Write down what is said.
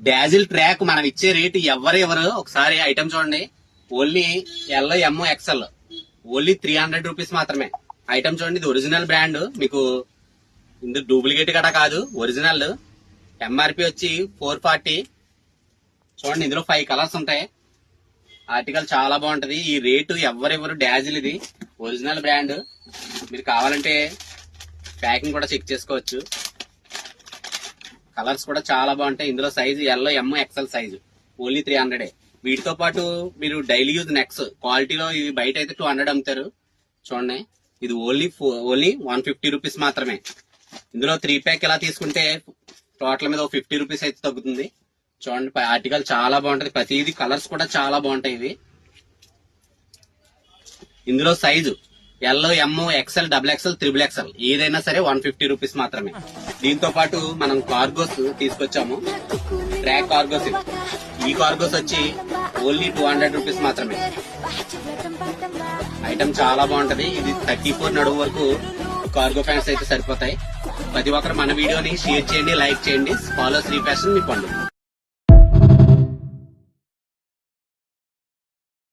Dazzle track మనం ఇచ్చే rate ఎవరు ఒకసారి ఐటమ్ చూడండి. Only L M XL only 300 rupees మాత్రమే. ఐటమ్ చూడండి, ఇది ఒరిజినల్ బ్రాండ్, మీకు ఇందులో డూప్లికేట్ కూడా కాదు, ఒరిజినల్. ఎంఆర్పి వచ్చి 440. చూడండి, ఇందులో 5 కలర్స్ ఉంటాయి. ఆర్టికల్ చాలా బాగుంటది. ఈ రేటు ఎవరెవరు డాజిల్, ఇది ఒరిజినల్ బ్రాండ్. మీరు కావాలంటే ప్యాకింగ్ కూడా చెక్ చేసుకోవచ్చు. కలర్స్ కూడా చాలా బాగుంటాయి. ఇందులో size L M XL size only 300. వీటితో పాటు మీరు డైలీ యూజ్ నెక్స్ క్వాలిటీలో ఇవి బయట అయితే 200 అమ్ముతారు. చూడండి, ఇది ఓన్లీ 150 రూపీస్ మాత్రమే. ఇందులో 3 ప్యాక్ ఇలా తీసుకుంటే టోటల్ మీద 50 రూపీస్ అయితే తగ్గుతుంది. చూడండి, ఆర్టికల్ చాలా బాగుంటది. ప్రతిదీ కలర్స్ కూడా చాలా బాగుంటాయి. ఇవి ఇందులో size L M XL double XL triple XL ఏదైనా సరే 150 రూపీస్ మాత్రమే. దీంతో పాటు మనం కార్గోస్ తీసుకొచ్చాము, ట్రాక్ కార్గోస్. ఈ కార్గోస్ వచ్చి ఓన్లీ 200 రూపీస్ మాత్రమే. ఐటమ్ చాలా బాగుంటది. ఇది 34 నడుము వరకు కార్గో ప్యాంట్స్ అయితే సరిపోతాయి. ప్రతి ఒక్కరు మన వీడియోని షేర్ చేయండి, లైక్ చేయండి. ఫాలో శ్రీ ఫ్యాషన్ మీ పండుగ.